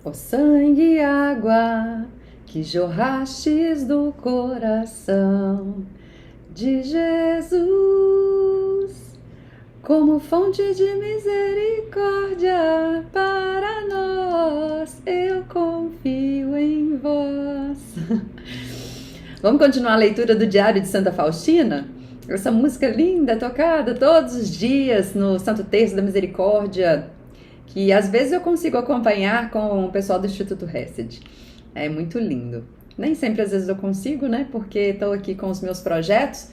Ó sangue e água que jorrastes do coração de Jesus, como fonte de misericórdia para nós, eu confio em vós. Vamos continuar a leitura do Diário de Santa Faustina? Essa música linda, tocada todos os dias no Santo Terço da Misericórdia, que às vezes eu consigo acompanhar com o pessoal do Instituto Hesed. É muito lindo. Nem sempre às vezes eu consigo, né? Porque estou aqui com os meus projetos,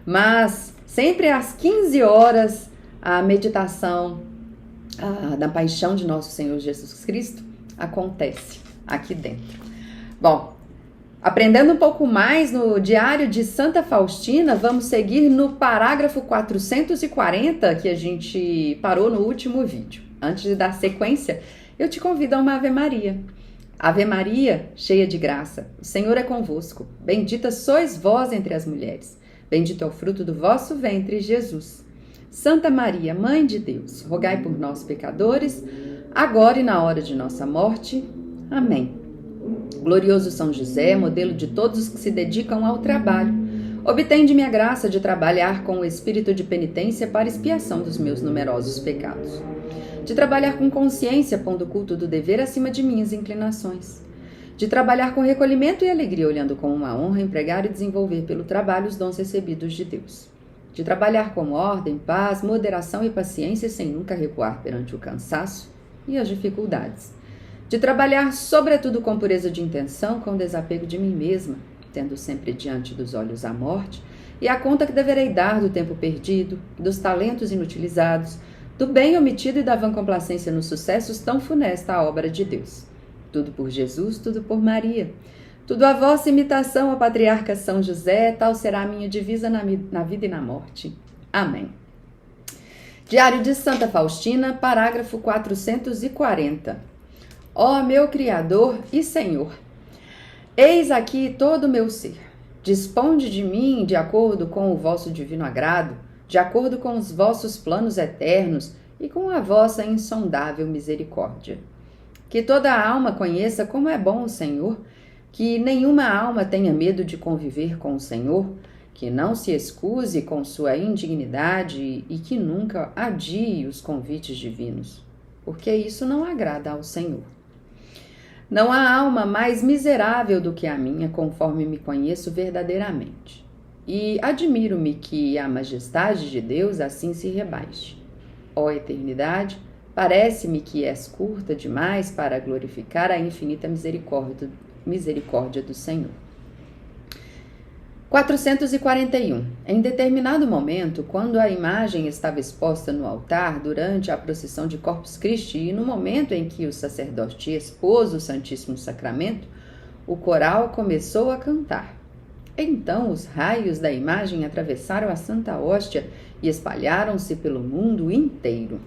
mas sempre às 15 horas a meditação da paixão de nosso Senhor Jesus Cristo acontece aqui dentro. Bom, aprendendo um pouco mais no Diário de Santa Faustina, vamos seguir no parágrafo 440 que a gente parou no último vídeo. Antes de dar sequência, eu te convido a uma Ave Maria. Ave Maria, cheia de graça, o Senhor é convosco. Bendita sois vós entre as mulheres. Bendito é o fruto do vosso ventre, Jesus. Santa Maria, Mãe de Deus, rogai por nós, pecadores, agora e na hora de nossa morte. Amém. Glorioso São José, modelo de todos os que se dedicam ao trabalho, obtende-me a graça de trabalhar com o espírito de penitência para expiação dos meus numerosos pecados. De trabalhar com consciência, pondo o culto do dever acima de minhas inclinações. De trabalhar com recolhimento e alegria, olhando como uma honra empregar e desenvolver pelo trabalho os dons recebidos de Deus. De trabalhar com ordem, paz, moderação e paciência, sem nunca recuar perante o cansaço e as dificuldades. De trabalhar, sobretudo, com pureza de intenção, com desapego de mim mesma, tendo sempre diante dos olhos a morte e a conta que deverei dar do tempo perdido, dos talentos inutilizados, do bem omitido e da vã complacência nos sucessos tão funesta à obra de Deus. Tudo por Jesus, tudo por Maria. Tudo a vossa imitação, ó patriarca São José, tal será a minha divisa na vida e na morte. Amém. Diário de Santa Faustina, parágrafo 440. Ó meu Criador e Senhor, eis aqui todo o meu ser. Disponde de mim de acordo com o vosso divino agrado, de acordo com os vossos planos eternos e com a vossa insondável misericórdia. Que toda a alma conheça como é bom o Senhor, que nenhuma alma tenha medo de conviver com o Senhor, que não se excuse com sua indignidade e que nunca adie os convites divinos, porque isso não agrada ao Senhor. Não há alma mais miserável do que a minha, conforme me conheço verdadeiramente. E admiro-me que a majestade de Deus assim se rebaixe. Ó eternidade, parece-me que és curta demais para glorificar a infinita misericórdia do Senhor. 441. Em determinado momento, quando a imagem estava exposta no altar durante a procissão de Corpus Christi e no momento em que o sacerdote expôs o Santíssimo Sacramento, o coral começou a cantar. Então os raios da imagem atravessaram a Santa Hóstia e espalharam-se pelo mundo inteiro.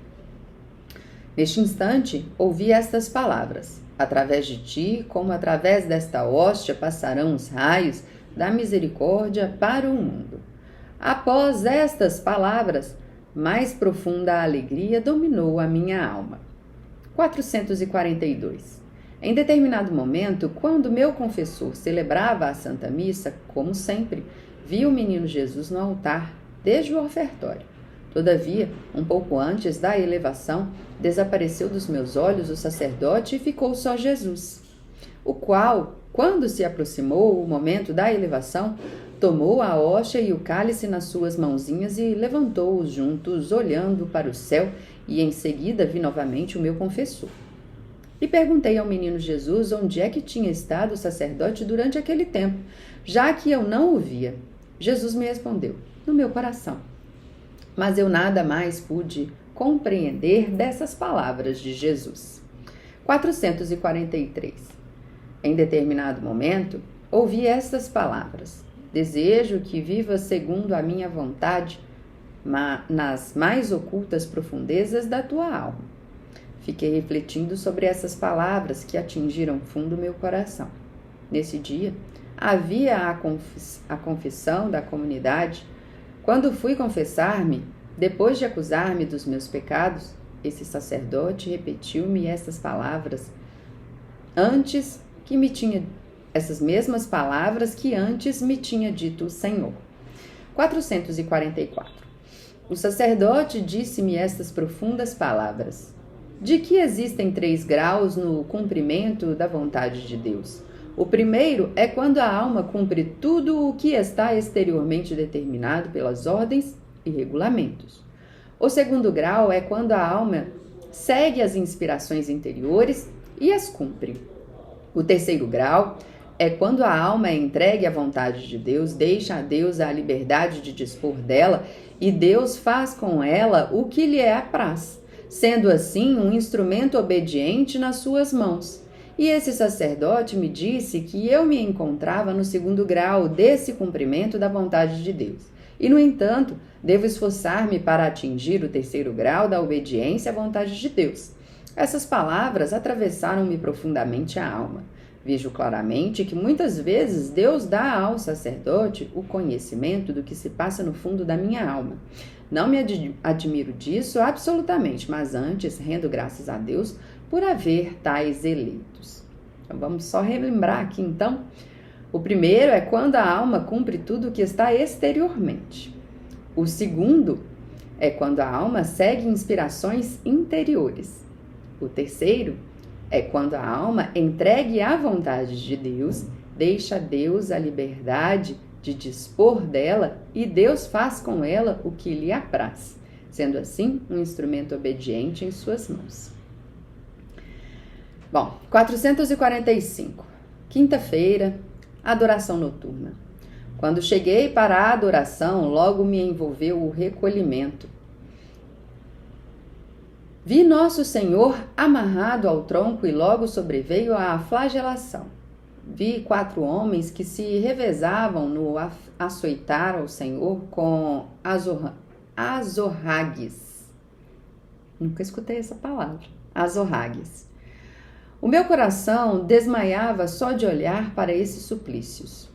Neste instante, ouvi estas palavras: através de ti, como através desta hóstia, passarão os raios da misericórdia para o mundo. Após estas palavras, mais profunda alegria dominou a minha alma. 442. Em determinado momento, quando meu confessor celebrava a Santa Missa, como sempre, vi o menino Jesus no altar, desde o ofertório. Todavia, um pouco antes da elevação, desapareceu dos meus olhos o sacerdote e ficou só Jesus, o qual, quando se aproximou o momento da elevação, tomou a hóstia e o cálice nas suas mãozinhas e levantou-os juntos, olhando para o céu, e em seguida vi novamente o meu confessor. E perguntei ao menino Jesus onde é que tinha estado o sacerdote durante aquele tempo, já que eu não o via. Jesus me respondeu: no meu coração. Mas eu nada mais pude compreender dessas palavras de Jesus. 443. Em determinado momento, ouvi estas palavras: desejo que vivas segundo a minha vontade, nas mais ocultas profundezas da tua alma. Fiquei refletindo sobre essas palavras que atingiram fundo meu coração. Nesse dia, havia a confissão da comunidade. Quando fui confessar-me, depois de acusar-me dos meus pecados, esse sacerdote repetiu-me estas palavras antes que me tinha essas mesmas palavras que antes me tinha dito o Senhor. 444. O sacerdote disse-me estas profundas palavras: de que existem 3 graus no cumprimento da vontade de Deus. O primeiro é quando a alma cumpre tudo o que está exteriormente determinado pelas ordens e regulamentos. O segundo grau é quando a alma segue as inspirações interiores e as cumpre. O terceiro grau é quando a alma é entregue à vontade de Deus, deixa a Deus a liberdade de dispor dela e Deus faz com ela o que lhe apraz, sendo assim um instrumento obediente nas suas mãos. E esse sacerdote me disse que eu me encontrava no segundo grau desse cumprimento da vontade de Deus. E, no entanto, devo esforçar-me para atingir o terceiro grau da obediência à vontade de Deus. Essas palavras atravessaram-me profundamente a alma. Vejo claramente que muitas vezes Deus dá ao sacerdote o conhecimento do que se passa no fundo da minha alma. Não me admiro disso absolutamente, mas antes rendo graças a Deus por haver tais eleitos. Então, vamos só relembrar aqui então. O primeiro é quando a alma cumpre tudo o que está exteriormente. O segundo é quando a alma segue inspirações interiores. O terceiro é quando a alma, entregue à vontade de Deus, deixa a Deus a liberdade de dispor dela e Deus faz com ela o que lhe apraz, sendo assim um instrumento obediente em suas mãos. Bom, 445. Quinta-feira, adoração noturna. Quando cheguei para a adoração, logo me envolveu o recolhimento. Vi Nosso Senhor amarrado ao tronco e logo sobreveio a flagelação. Vi 4 homens que se revezavam no açoitar ao Senhor com azorragues. Nunca escutei essa palavra. Azorragues. O meu coração desmaiava só de olhar para esses suplícios.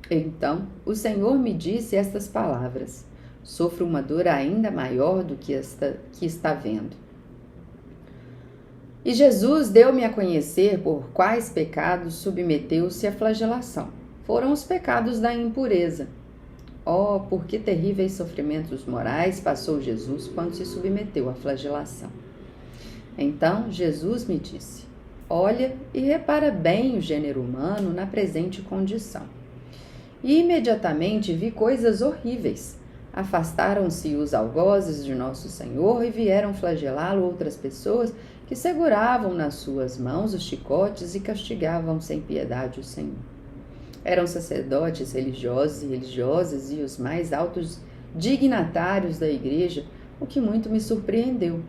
Então o Senhor me disse estas palavras: sofro uma dor ainda maior do que esta que está vendo. E Jesus deu-me a conhecer por quais pecados submeteu-se à flagelação. Foram os pecados da impureza. Oh, por que terríveis sofrimentos morais passou Jesus quando se submeteu à flagelação. Então Jesus me disse: olha e repara bem o gênero humano na presente condição. E imediatamente vi coisas horríveis. Afastaram-se os algozes de Nosso Senhor e vieram flagelá-lo outras pessoas que seguravam nas suas mãos os chicotes e castigavam sem piedade o Senhor. Eram sacerdotes religiosos e religiosas e os mais altos dignatários da igreja, o que muito me surpreendeu.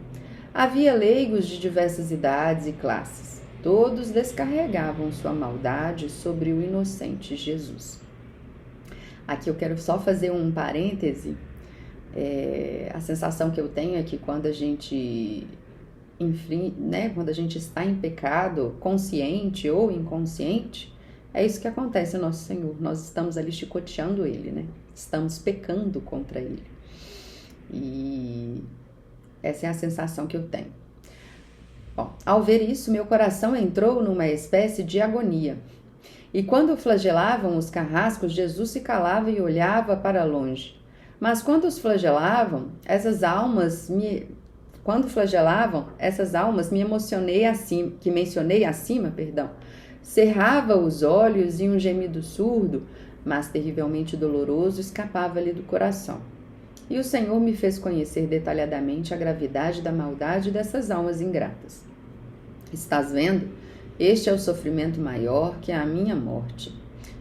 Havia leigos de diversas idades e classes. Todos descarregavam sua maldade sobre o inocente Jesus. Aqui eu quero só fazer um parêntese. A sensação que eu tenho é que quando a gente quando a gente está em pecado, consciente ou inconsciente, é isso que acontece ao nosso Senhor. Nós estamos ali chicoteando Ele, né? Estamos pecando contra Ele. E essa é a sensação que eu tenho. Bom, ao ver isso, meu coração entrou numa espécie de agonia. E quando flagelavam os carrascos, Jesus se calava e olhava para longe. Mas quando flagelavam essas almas que mencionei acima, cerrava os olhos e um gemido surdo, mas terrivelmente doloroso, escapava-lhe do coração. E o Senhor me fez conhecer detalhadamente a gravidade da maldade dessas almas ingratas. Estás vendo? Este é o sofrimento maior que a minha morte.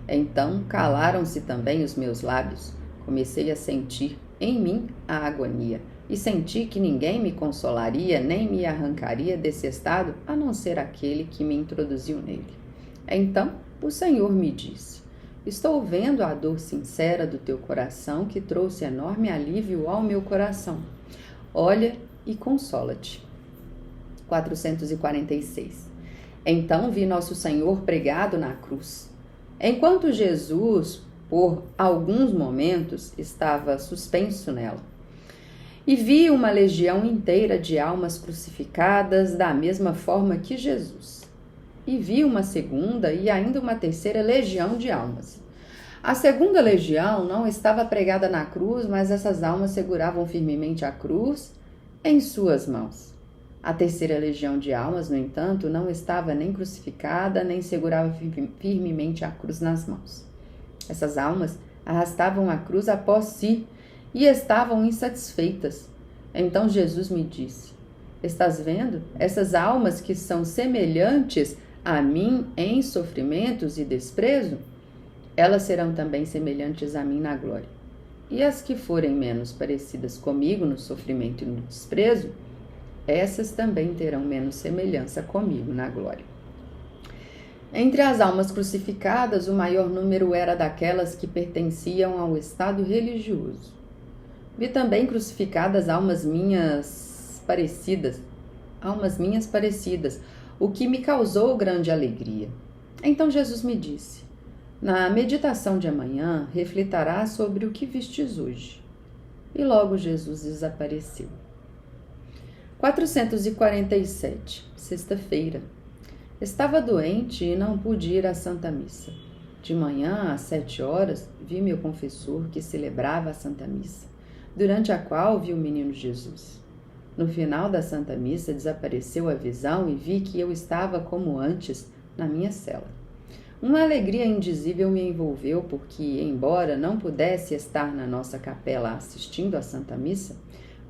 Então calaram-se também os meus lábios. Comecei a sentir em mim a agonia e senti que ninguém me consolaria nem me arrancaria desse estado a não ser aquele que me introduziu nele. Então o Senhor me disse: estou vendo a dor sincera do teu coração que trouxe enorme alívio ao meu coração. Olha e consola-te. 446. Então vi Nosso Senhor pregado na cruz. Enquanto Jesus, por alguns momentos, estava suspenso nela. E vi uma legião inteira de almas crucificadas da mesma forma que Jesus. e vi uma segunda e ainda uma terceira legião de almas. A segunda legião não estava pregada na cruz, mas essas almas seguravam firmemente a cruz em suas mãos. A terceira legião de almas, no entanto, não estava nem crucificada, nem segurava firmemente a cruz nas mãos. Essas almas arrastavam a cruz após si e estavam insatisfeitas. Então Jesus me disse: estás vendo essas almas que são semelhantes a mim em sofrimentos e desprezo? Elas serão também semelhantes a mim na glória. E as que forem menos parecidas comigo no sofrimento e no desprezo, essas também terão menos semelhança comigo na glória. Entre as almas crucificadas, o maior número era daquelas que pertenciam ao estado religioso. Vi também crucificadas almas minhas parecidas, o que me causou grande alegria. Então Jesus me disse: na meditação de amanhã, refletirás sobre o que vistes hoje. E logo Jesus desapareceu. 447, sexta-feira. Estava doente e não pude ir à Santa Missa. De manhã, às 7h, vi meu confessor que celebrava a Santa Missa, durante a qual vi o menino Jesus. No final da Santa Missa, desapareceu a visão e vi que eu estava como antes, na minha cela. Uma alegria indizível me envolveu porque, embora não pudesse estar na nossa capela assistindo à Santa Missa,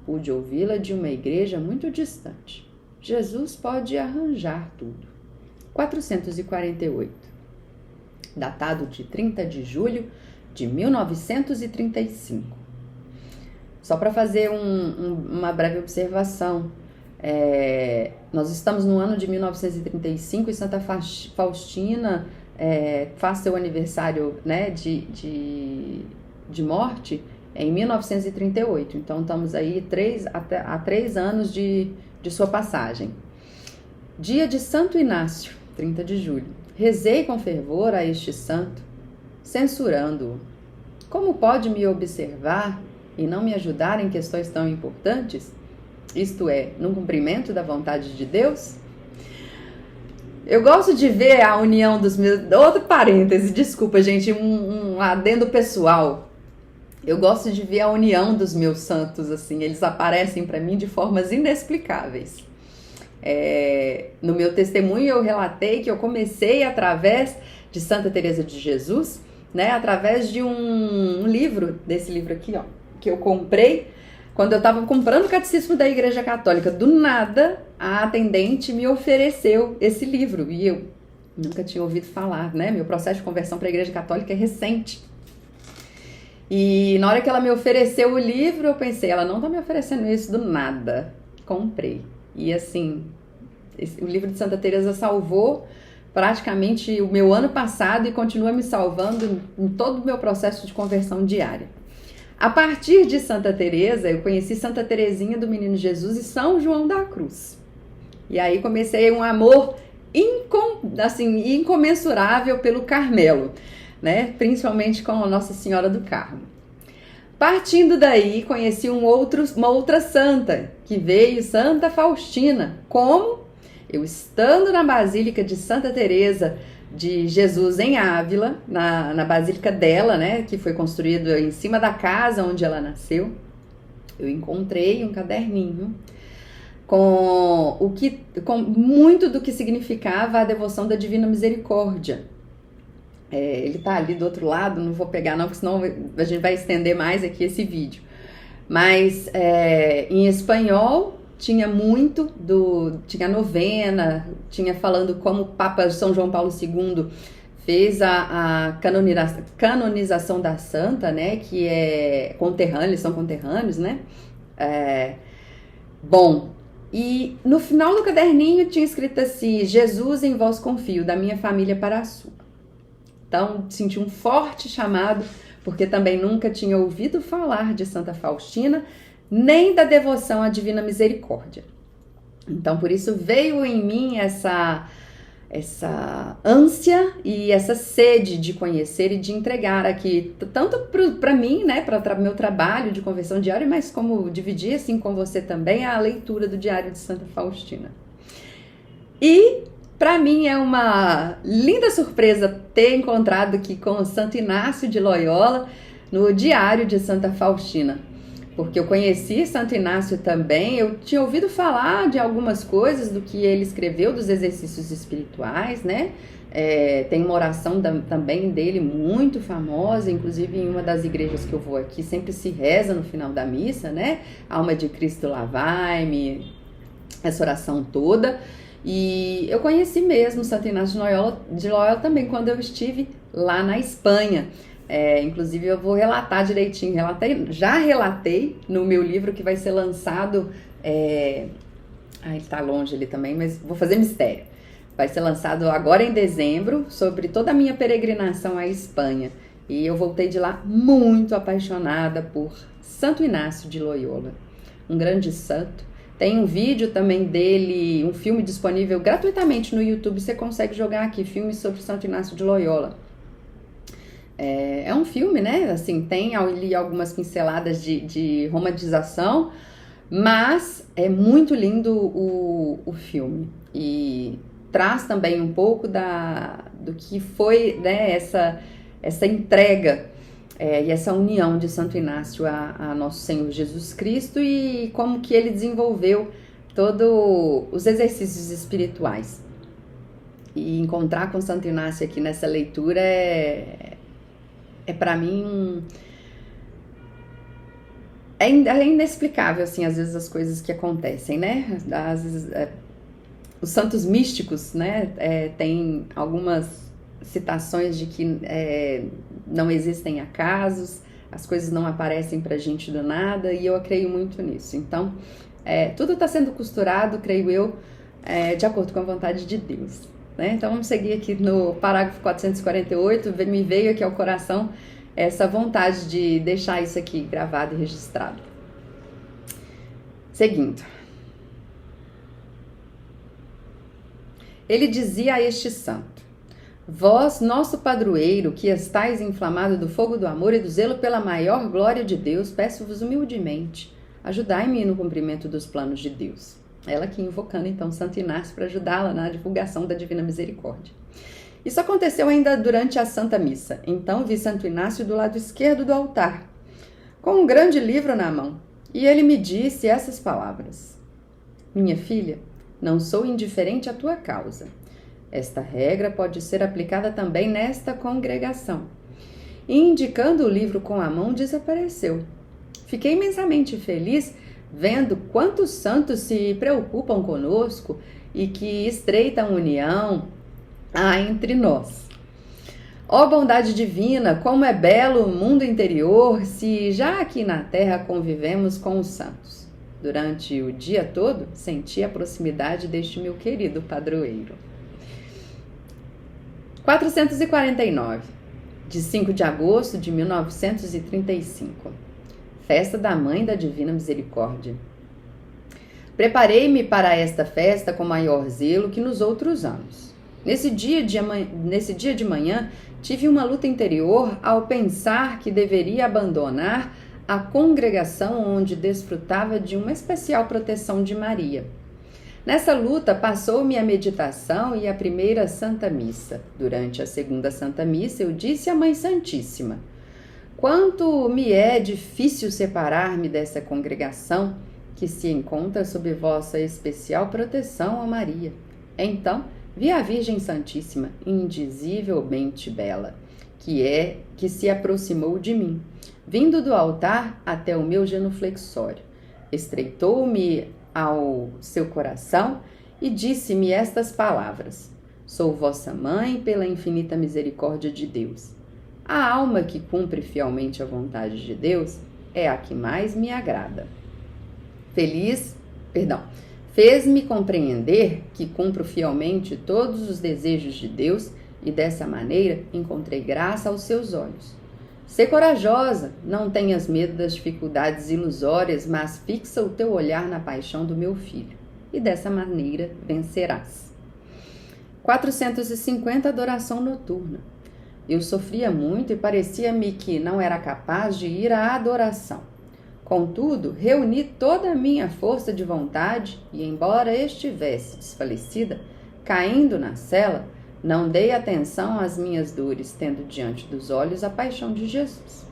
pude ouvi-la de uma igreja muito distante. Jesus pode arranjar tudo. 448. Datado de 30 de julho de 1935. Só para fazer uma breve observação, nós estamos no ano de 1935 e Santa Faustina faz seu aniversário, né, de morte em 1938. Então estamos aí há 3 anos de sua passagem. Dia de Santo Inácio, 30 de julho. Rezei com fervor a este santo, censurando-o. Como pode me observar e não me ajudar em questões tão importantes? Isto é, no cumprimento da vontade de Deus? Eu gosto de ver a união dos meus... Outro parêntese, desculpa, gente, um adendo pessoal. Eu gosto de ver a união dos meus santos, assim, eles aparecem para mim de formas inexplicáveis. No meu testemunho eu relatei que eu comecei através de Santa Teresa de Jesus, né, através de um livro, desse livro aqui, ó, que eu comprei quando eu estava comprando o Catecismo da Igreja Católica. Do nada, a atendente me ofereceu esse livro e eu nunca tinha ouvido falar, né? Meu processo de conversão para a Igreja Católica é recente. E na hora que ela me ofereceu o livro, eu pensei, ela não está me oferecendo isso do nada. Comprei. E assim, o livro de Santa Teresa salvou praticamente o meu ano passado e continua me salvando em todo o meu processo de conversão diária. A partir de Santa Teresa, eu conheci Santa Teresinha do Menino Jesus e São João da Cruz. E aí comecei um amor incomensurável pelo Carmelo, né? Principalmente com a Nossa Senhora do Carmo. Partindo daí, conheci uma outra santa, que veio, Santa Faustina. Como? Eu estando na Basílica de Santa Teresa de Jesus em Ávila, na Basílica dela, né, que foi construída em cima da casa onde ela nasceu, eu encontrei um caderninho com muito do que significava a devoção da Divina Misericórdia. Ele tá ali do outro lado, não vou pegar não, porque senão a gente vai estender mais aqui esse vídeo. Mas em espanhol tinha tinha novena, tinha falando como o Papa São João Paulo II fez a canonização da santa, né, que é conterrâneo, eles são conterrâneos, né? E no final do caderninho tinha escrito assim: Jesus, em vós confio, da minha família para a sua. Então, senti um forte chamado, porque também nunca tinha ouvido falar de Santa Faustina, nem da devoção à Divina Misericórdia. Então, por isso veio em mim essa ânsia e essa sede de conhecer e de entregar aqui, tanto para mim, né, para meu trabalho de conversão diária, mas como dividir assim com você também a leitura do Diário de Santa Faustina. E Para mim é uma linda surpresa ter encontrado aqui com o Santo Inácio de Loyola no Diário de Santa Faustina, porque eu conheci Santo Inácio também, eu tinha ouvido falar de algumas coisas do que ele escreveu, dos exercícios espirituais, né? Tem uma oração também dele muito famosa, inclusive em uma das igrejas que eu vou aqui, sempre se reza no final da missa, né? Alma de Cristo lavai-me, essa oração toda. E eu conheci mesmo Santo Inácio de Loyola também quando eu estive lá na Espanha. Inclusive eu vou relatar direitinho, já relatei no meu livro que vai ser lançado, ele tá longe ali também, mas vou fazer mistério. Vai ser lançado agora em dezembro, sobre toda a minha peregrinação à Espanha. E eu voltei de lá muito apaixonada por Santo Inácio de Loyola, um grande santo. Tem um vídeo também dele, um filme disponível gratuitamente no YouTube, você consegue jogar aqui, filme sobre Santo Inácio de Loyola. É um filme, né? Assim, tem ali algumas pinceladas de romantização, mas é muito lindo o filme. E traz também um pouco do que foi, né, essa entrega e essa união de Santo Inácio a Nosso Senhor Jesus Cristo e como que ele desenvolveu todos os exercícios espirituais. E encontrar com Santo Inácio aqui nessa leitura é para mim é inexplicável, assim, às vezes as coisas que acontecem, né? Às vezes, os santos místicos, né, tem algumas citações de que não existem acasos, as coisas não aparecem pra gente do nada, e eu creio muito nisso. Então, tudo está sendo costurado, creio eu, de acordo com a vontade de Deus, né? Então, vamos seguir aqui no parágrafo 448, me veio aqui ao coração essa vontade de deixar isso aqui gravado e registrado. Seguindo. Ele dizia a este santo: vós, nosso padroeiro, que estáis inflamado do fogo do amor e do zelo pela maior glória de Deus, peço-vos humildemente, ajudai-me no cumprimento dos planos de Deus. Ela aqui invocando então Santo Inácio para ajudá-la na divulgação da Divina Misericórdia. Isso aconteceu ainda durante a Santa Missa. Então vi Santo Inácio do lado esquerdo do altar, com um grande livro na mão, e ele me disse essas palavras: minha filha, não sou indiferente à tua causa. Esta regra pode ser aplicada também nesta congregação. E indicando o livro com a mão, desapareceu. Fiquei imensamente feliz vendo quantos santos se preocupam conosco e que estreita união há entre nós. Ó bondade divina, como é belo o mundo interior, se já aqui na terra convivemos com os santos. Durante o dia todo, senti a proximidade deste meu querido padroeiro. 449, de 5 de agosto de 1935. Festa da Mãe da Divina Misericórdia. Preparei-me para esta festa com maior zelo que nos outros anos. Nesse dia de manhã, tive uma luta interior ao pensar que deveria abandonar a congregação onde desfrutava de uma especial proteção de Maria. Nessa luta passou-me a meditação e a primeira Santa Missa. Durante a segunda Santa Missa, eu disse à Mãe Santíssima: quanto me é difícil separar-me dessa congregação que se encontra sob vossa especial proteção, ó Maria. Então, vi a Virgem Santíssima, indizivelmente bela, que se aproximou de mim, vindo do altar até o meu genuflexório. Estreitou-me ao seu coração e disse-me estas palavras: sou vossa mãe pela infinita misericórdia de Deus. A alma que cumpre fielmente a vontade de Deus é a que mais me agrada. Fez-me compreender que cumpro fielmente todos os desejos de Deus e dessa maneira encontrei graça aos seus olhos. Sê corajosa, não tenhas medo das dificuldades ilusórias, mas fixa o teu olhar na paixão do meu filho, e dessa maneira vencerás. 450, adoração noturna. Eu sofria muito e parecia-me que não era capaz de ir à adoração. Contudo, reuni toda a minha força de vontade e, embora estivesse desfalecida, Caindo na cela, não dei atenção às minhas dores, tendo diante dos olhos a paixão de Jesus.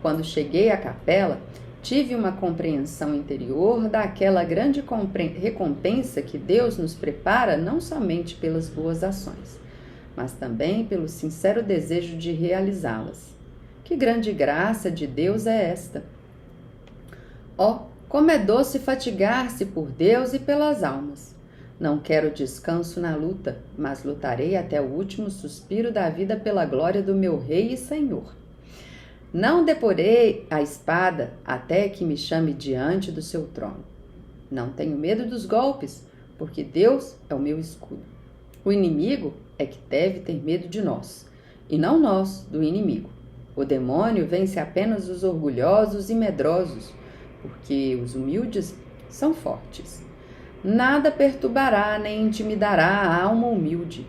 Quando cheguei à capela, tive uma compreensão interior daquela grande recompensa que Deus nos prepara não somente pelas boas ações, mas também pelo sincero desejo de realizá-las. Que grande graça de Deus é esta! Oh, como é doce fatigar-se por Deus e pelas almas! Não quero descanso na luta, mas lutarei até o último suspiro da vida pela glória do meu Rei e Senhor. Não deporei a espada até que me chame diante do seu trono. Não tenho medo dos golpes, porque Deus é o meu escudo. O inimigo é que deve ter medo de nós, e não nós do inimigo. O demônio vence apenas os orgulhosos e medrosos, porque os humildes são fortes. Nada perturbará nem intimidará a alma humilde.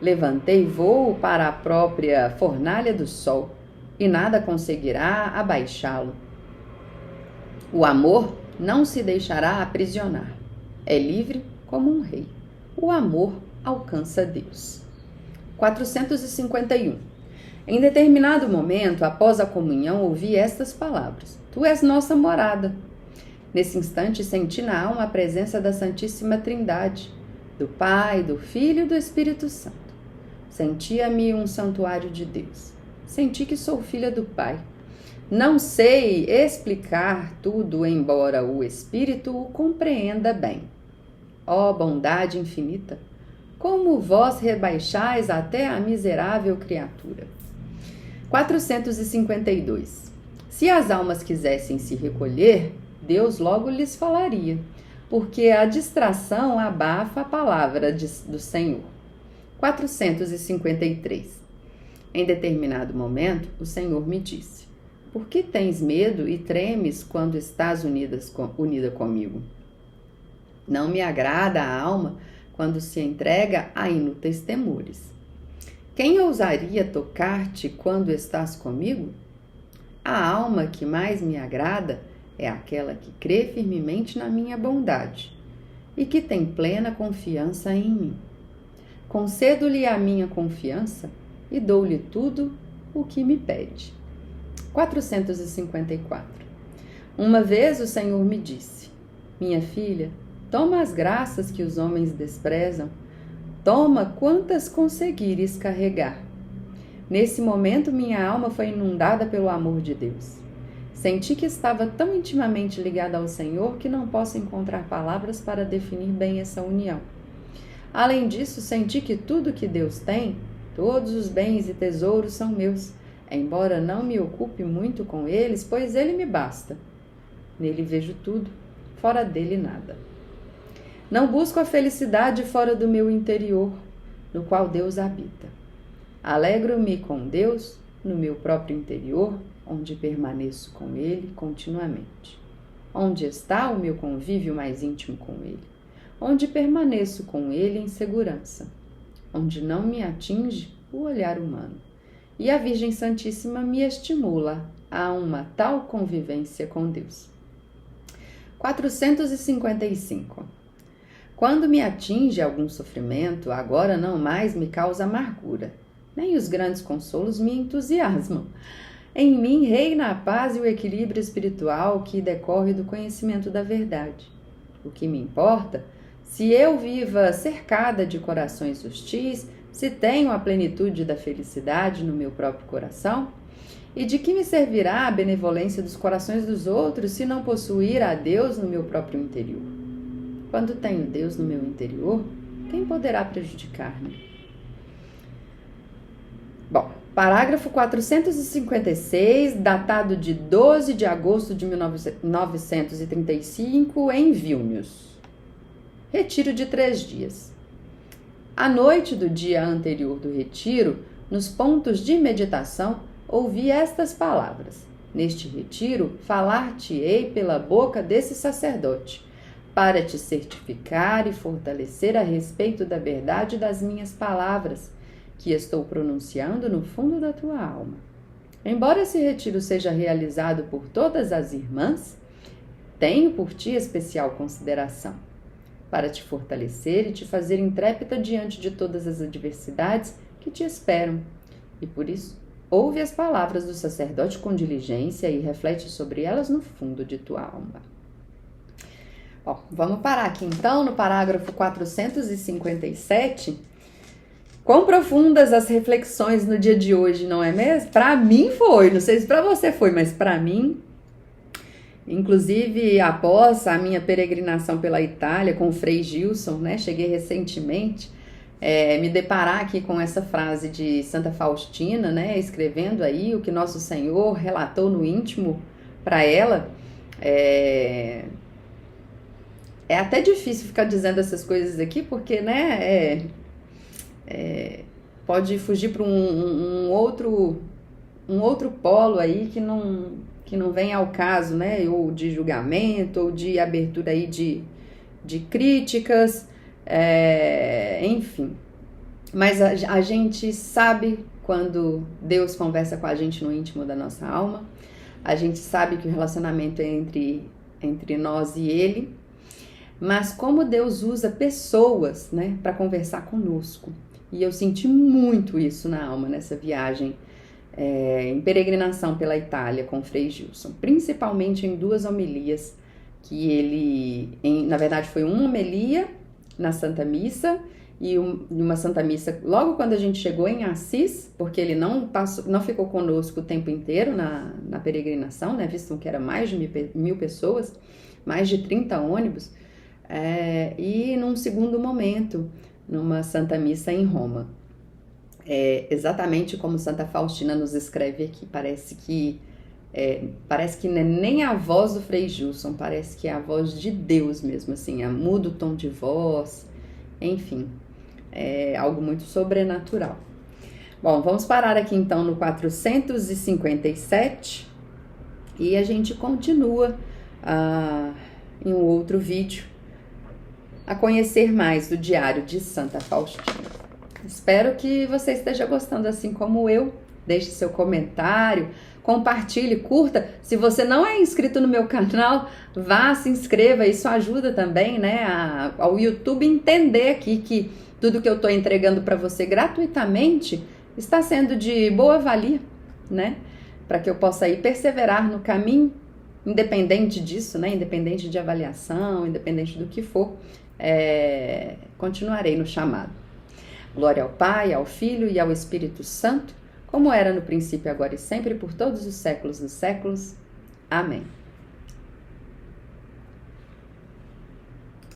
Levantei voo para a própria fornalha do sol, e nada conseguirá abaixá-lo. O amor não se deixará aprisionar. É livre como um rei. O amor alcança Deus. 451. Em determinado momento, após a comunhão, ouvi estas palavras: Tu és nossa morada. Nesse instante, senti na alma a presença da Santíssima Trindade, do Pai, do Filho e do Espírito Santo. Sentia-me um santuário de Deus. Senti que sou filha do Pai. Não sei explicar tudo, embora o Espírito o compreenda bem. Ó bondade infinita, como vós rebaixais até a miserável criatura. 452. Se as almas quisessem se recolher, Deus logo lhes falaria, porque a distração abafa a palavra do Senhor. 453. Em determinado momento, o Senhor me disse: Por que tens medo e tremes quando estás unida comigo? Não me agrada a alma quando se entrega a inúteis temores. Quem ousaria tocar-te quando estás comigo? A alma que mais me agrada é aquela que crê firmemente na minha bondade e que tem plena confiança em mim. Concedo-lhe a minha confiança e dou-lhe tudo o que me pede. 454. Uma vez o Senhor me disse: Minha filha, toma as graças que os homens desprezam, toma quantas conseguires carregar. Nesse momento, minha alma foi inundada pelo amor de Deus. Senti que estava tão intimamente ligada ao Senhor que não posso encontrar palavras para definir bem essa união. Além disso, senti que tudo que Deus tem, todos os bens e tesouros são meus, embora não me ocupe muito com eles, pois ele me basta. Nele vejo tudo, fora dele nada. Não busco a felicidade fora do meu interior, no qual Deus habita. Alegro-me com Deus no meu próprio interior, onde permaneço com ele continuamente. Onde está o meu convívio mais íntimo com ele? Onde permaneço com ele em segurança, onde não me atinge o olhar humano. E a Virgem Santíssima me estimula a uma tal convivência com Deus. 455. Quando me atinge algum sofrimento, agora não mais me causa amargura, nem os grandes consolos me entusiasmam. Em mim reina a paz e o equilíbrio espiritual que decorre do conhecimento da verdade. O que me importa, se eu viva cercada de corações hostis, se tenho a plenitude da felicidade no meu próprio coração, e de que me servirá a benevolência dos corações dos outros se não possuir a Deus no meu próprio interior? Quando tenho Deus no meu interior, quem poderá prejudicar-me? Bom, parágrafo 456, datado de 12 de agosto de 1935, em Vilnius. Retiro de 3 dias. À noite do dia anterior do retiro, nos pontos de meditação, ouvi estas palavras: Neste retiro, falar-te-ei pela boca desse sacerdote, para te certificar e fortalecer a respeito da verdade das minhas palavras, que estou pronunciando no fundo da tua alma. Embora esse retiro seja realizado por todas as irmãs, tenho por ti especial consideração. para te fortalecer e te fazer intrépida diante de todas as adversidades que te esperam. E por isso, ouve as palavras do sacerdote com diligência e reflete sobre elas no fundo de tua alma. Bom, vamos parar aqui então no parágrafo 457. Quão profundas as reflexões no dia de hoje, não é mesmo? Para mim foi, não sei se para você foi, mas para mim, inclusive após a minha peregrinação pela Itália com o Frei Gilson, né? Cheguei recentemente, me deparar aqui com essa frase de Santa Faustina, né? Escrevendo aí o que Nosso Senhor relatou no íntimo para ela. É até difícil ficar dizendo essas coisas aqui, porque, né, pode fugir para um outro polo aí que não vem ao caso, né, ou de julgamento, ou de abertura aí de críticas, enfim. Mas a gente sabe quando Deus conversa com a gente no íntimo da nossa alma, a gente sabe que o relacionamento é entre nós e Ele, mas como Deus usa pessoas, né, para conversar conosco. E eu senti muito isso na alma nessa viagem em peregrinação pela Itália com o Frei Gilson, principalmente em 2 homilias que ele, na verdade foi uma homilia na Santa Missa e uma Santa Missa logo quando a gente chegou em Assis, porque ele não ficou conosco o tempo inteiro na peregrinação, né, visto que era mais de 1.000 pessoas, mais de 30 ônibus. E num segundo momento, numa Santa Missa em Roma. Exatamente como Santa Faustina nos escreve aqui, parece que não é nem a voz do Frei Gilson, parece que é a voz de Deus mesmo, assim, muda o tom de voz, enfim, é algo muito sobrenatural. Bom, vamos parar aqui então no 457 e a gente continua em um outro vídeo a conhecer mais do Diário de Santa Faustina. Espero que você esteja gostando assim como eu. Deixe seu comentário, compartilhe, curta. Se você não é inscrito no meu canal, vá, se inscreva. Isso ajuda também, né, ao YouTube entender aqui que tudo que eu estou entregando para você gratuitamente está sendo de boa valia, né? Para que eu possa aí perseverar no caminho, independente disso, né? Independente de avaliação, independente do que for. Continuarei no chamado. Glória ao Pai, ao Filho e ao Espírito Santo, como era no princípio, agora e sempre, por todos os séculos dos séculos. Amém.